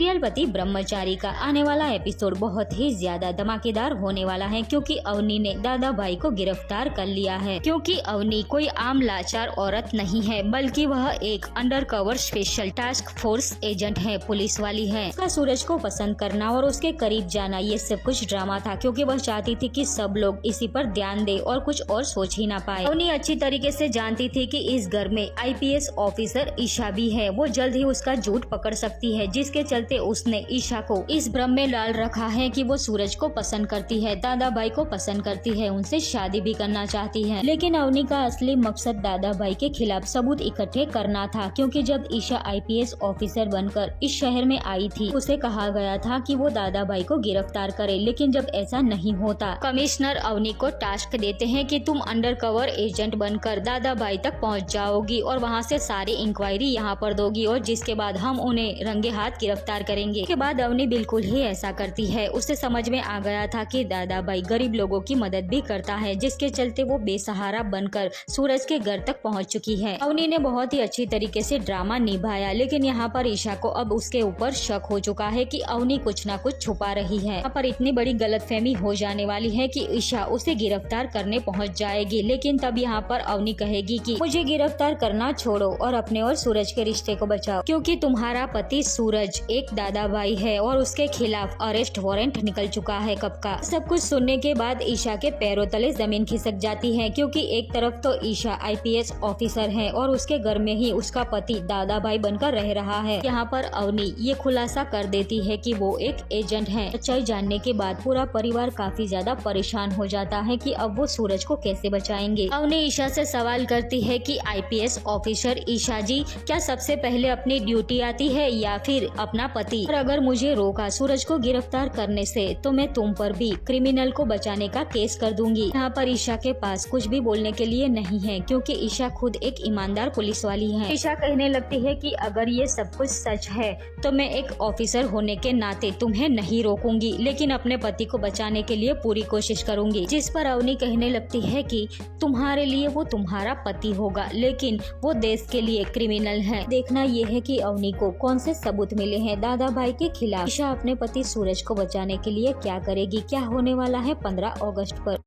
Serial पति ब्रह्मचारी का आने वाला एपिसोड बहुत ही ज्यादा धमाकेदार होने वाला है, क्योंकि अवनी ने दादा भाई को गिरफ्तार कर लिया है। क्योंकि अवनी कोई आम लाचार औरत नहीं है, बल्कि वह एक undercover special task force agent है, पुलिस वाली है। उसका सूरज को पसंद करना और उसके करीब जाना ये सब कुछ ड्रामा था, क्योंकि वह चाहती थी कि सब लोग इसी पर ध्यान दे और कुछ और सोच ही ना पाए। अवनी अच्छी तरीके से जानती थी कि इस घर में आईपीएस ऑफिसर ईशा भी है, वो जल्द ही उसका झूठ पकड़ सकती है, जिसके चलते उसने ईशा को इस भ्रम में डाल रखा है कि वो सूरज को पसंद करती है, दादा भाई को पसंद करती है, उनसे शादी भी करना चाहती है। लेकिन अवनी का असली मकसद दादा भाई के खिलाफ सबूत इकट्ठे करना था, क्योंकि जब ईशा आईपीएस ऑफिसर बनकर इस शहर में आई थी, उसे कहा गया था कि वो दादा भाई को गिरफ्तार करे। लेकिन जब ऐसा नहीं होता, कमिश्नर अवनी को टास्क देते हैं कि तुम अंडरकवर एजेंट बनकर दादा भाई तक पहुंच जाओगी और वहां से सारी इंक्वायरी यहाँ पर दोगी, और जिसके बाद हम उन्हें रंगे हाथ गिरफ्तार करेंगे। के बाद अवनी बिल्कुल ही ऐसा करती है। उसे समझ में आ गया था कि दादा भाई गरीब लोगों की मदद भी करता है, जिसके चलते वो बेसहारा बनकर सूरज के घर तक पहुंच चुकी है। अवनी ने बहुत ही अच्छी तरीके से ड्रामा निभाया, लेकिन यहाँ पर ईशा को अब उसके ऊपर शक हो चुका है कि अवनी कुछ न कुछ छुपा रही है। यहाँ पर इतनी बड़ी गलतफहमी हो जाने वाली है कि ईशा उसे गिरफ्तार करने पहुँच जाएगी। लेकिन तब यहाँ पर अवनी कहेगी कि मुझे गिरफ्तार करना छोड़ो और अपने और सूरज के रिश्ते को बचाओ, क्योंकि तुम्हारा पति सूरज एक दादा भाई है और उसके खिलाफ अरेस्ट वारंट निकल चुका है कब का। सब कुछ सुनने के बाद ईशा के पैरों तले जमीन खिसक जाती है, क्योंकि एक तरफ तो ईशा आईपीएस ऑफिसर है और उसके घर में ही उसका पति दादा भाई बनकर रह रहा है। यहाँ पर अवनी ये खुलासा कर देती है कि वो एक एजेंट है। सच्चाई जानने के बाद पूरा परिवार काफी ज्यादा परेशान हो जाता है कि अब वो सूरज को कैसे बचाएंगे। अवनी ईशा से सवाल करती है कि आईपीएस ऑफिसर ईशा जी, क्या सबसे पहले अपनी ड्यूटी आती है या फिर अपना पति? और अगर मुझे रोका सूरज को गिरफ्तार करने से, तो मैं तुम पर भी क्रिमिनल को बचाने का केस कर दूंगी। यहाँ पर ईशा के पास कुछ भी बोलने के लिए नहीं है, क्योंकि ईशा खुद एक ईमानदार पुलिस वाली है। ईशा कहने लगती है कि अगर ये सब कुछ सच है तो मैं एक ऑफिसर होने के नाते तुम्हें नहीं रोकूंगी, लेकिन अपने पति को बचाने के लिए पूरी कोशिश करूंगी। जिस पर अवनी कहने लगती है कि तुम्हारे लिए वो तुम्हारा पति होगा, लेकिन वो देश के लिए क्रिमिनल है। देखना ये है कि अवनी को कौन से सबूत मिले हैं दादा भाई के खिलाफ। ईशा अपने पति सूरज को बचाने के लिए क्या करेगी, क्या होने वाला है 15 अगस्त पर।